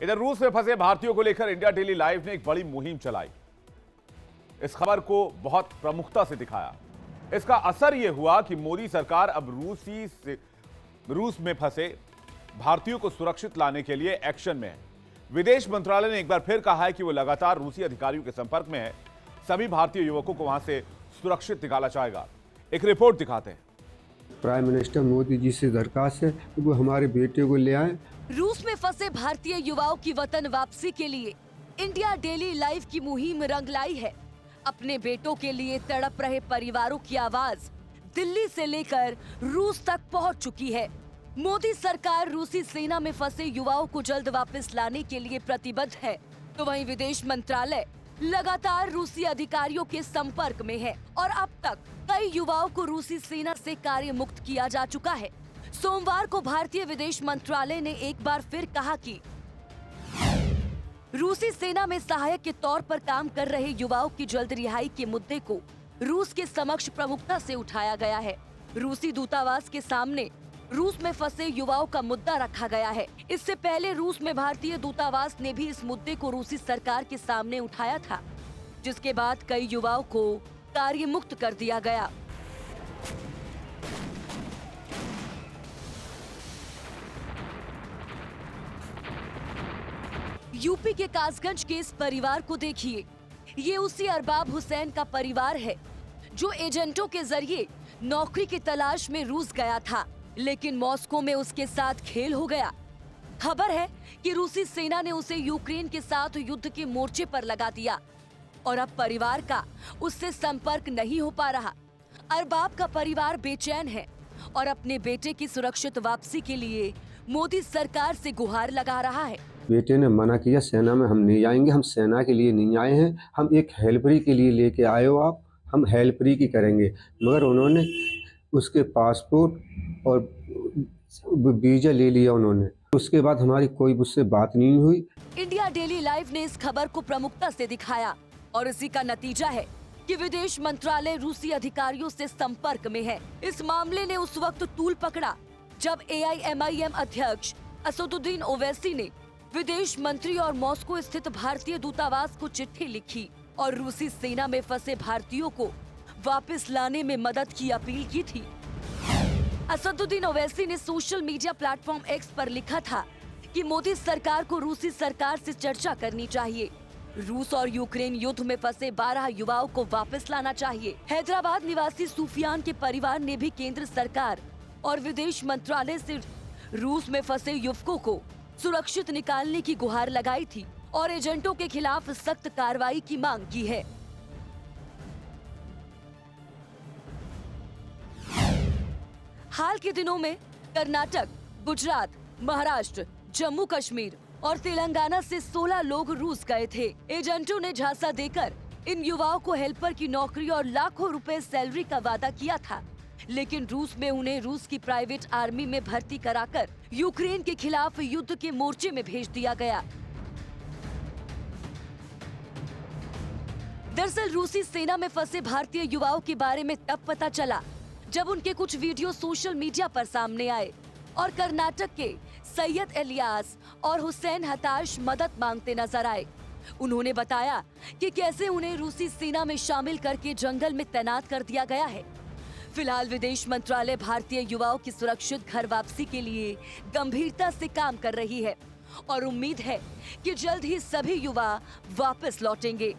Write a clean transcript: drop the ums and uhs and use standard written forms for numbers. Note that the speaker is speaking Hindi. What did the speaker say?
इधर रूस में फंसे भारतीयों को लेकर इंडिया डेली लाइव ने एक बड़ी मुहिम चलाई। इस खबर को बहुत प्रमुखता से दिखाया। इसका असर यह हुआ कि मोदी सरकार अब रूस में फंसे भारतीयों को सुरक्षित लाने के लिए एक्शन में है। विदेश मंत्रालय ने एक बार फिर कहा है कि वो लगातार रूसी अधिकारियों के संपर्क में है। सभी भारतीय युवकों को वहां से सुरक्षित निकाला जाएगा। एक रिपोर्ट दिखाते हैं। प्राइम मिनिस्टर मोदी जी से दरखास्त है कि वो हमारे बेटे को ले आए। रूस में फंसे भारतीय युवाओं की वतन वापसी के लिए इंडिया डेली लाइव की मुहिम रंग लाई है। अपने बेटों के लिए तड़प रहे परिवारों की आवाज दिल्ली से लेकर रूस तक पहुंच चुकी है। मोदी सरकार रूसी सेना में फंसे युवाओं को जल्द वापस लाने के लिए प्रतिबद्ध है, तो वहीं विदेश मंत्रालय लगातार रूसी अधिकारियों के संपर्क में है और अब तक कई युवाओं को रूसी सेना से कार्य मुक्त किया जा चुका है। सोमवार को भारतीय विदेश मंत्रालय ने एक बार फिर कहा कि रूसी सेना में सहायक के तौर पर काम कर रहे युवाओं की जल्द रिहाई के मुद्दे को रूस के समक्ष प्रमुखता से उठाया गया है। रूसी दूतावास के सामने रूस में फंसे युवाओं का मुद्दा रखा गया है। इससे पहले रूस में भारतीय दूतावास ने भी इस मुद्दे को रूसी सरकार के सामने उठाया था, जिसके बाद कई युवाओं को कार्य मुक्त कर दिया गया। यूपी के कासगंज के इस परिवार को देखिए। ये उसी अरबाब हुसैन का परिवार है जो एजेंटों के जरिए नौकरी की तलाश में रूस गया था, लेकिन मॉस्को में उसके साथ खेल हो गया। खबर है कि रूसी सेना ने उसे यूक्रेन के साथ युद्ध के मोर्चे पर लगा दिया और अब परिवार का उससे संपर्क नहीं हो पा रहा। अरबाब का परिवार बेचैन है और अपने बेटे की सुरक्षित वापसी के लिए मोदी सरकार से गुहार लगा रहा है। बेटे ने मना किया, सेना में हम नहीं जाएंगे, हम सेना के लिए नहीं आए हैं, हम एक हेल्परी के लिए लेके आए हो आप, हम हेल्परी की करेंगे। मगर उन्होंने उसके पासपोर्ट और वीजा ले लिया उन्होंने। उसके बाद हमारी कोई उससे बात नहीं हुई। इंडिया डेली लाइव ने इस खबर को प्रमुखता से दिखाया और इसी का नतीजा है कि विदेश मंत्रालय रूसी अधिकारियों से संपर्क में है। इस मामले ने उस वक्त तूल पकड़ा जब AIMIM अध्यक्ष असदुद्दीन ओवैसी ने विदेश मंत्री और मॉस्को स्थित भारतीय दूतावास को चिट्ठी लिखी और रूसी सेना में फंसे भारतीयों को वापस लाने में मदद की अपील की थी। असदुद्दीन ओवैसी ने सोशल मीडिया प्लेटफॉर्म X पर लिखा था कि मोदी सरकार को रूसी सरकार से चर्चा करनी चाहिए। रूस और यूक्रेन युद्ध में फंसे 12 युवाओं को वापस लाना चाहिए। हैदराबाद निवासी सूफियान के परिवार ने भी केंद्र सरकार और विदेश मंत्रालय से रूस में फंसे युवकों को सुरक्षित निकालने की गुहार लगाई थी और एजेंटों के खिलाफ सख्त कार्रवाई की मांग की है। हाल के दिनों में कर्नाटक, गुजरात, महाराष्ट्र, जम्मू कश्मीर और तेलंगाना से 16 लोग रूस गए थे। एजेंटों ने झांसा देकर इन युवाओं को हेल्पर की नौकरी और लाखों रुपए सैलरी का वादा किया था, लेकिन रूस में उन्हें रूस की प्राइवेट आर्मी में भर्ती कराकर यूक्रेन के खिलाफ युद्ध के मोर्चे में भेज दिया गया। दरअसल रूसी सेना में फंसे भारतीय युवाओं के बारे में तब पता चला जब उनके कुछ वीडियो सोशल मीडिया पर सामने आए और कर्नाटक के सैयद इलियास और हुसैन हताश मदद मांगते नजर आए। उन्होंने बताया कि कैसे उन्हें रूसी सेना में शामिल करके जंगल में तैनात कर दिया गया है। फिलहाल विदेश मंत्रालय भारतीय युवाओं की सुरक्षित घर वापसी के लिए गंभीरता से काम कर रही है और उम्मीद है कि जल्द ही सभी युवा वापस लौटेंगे।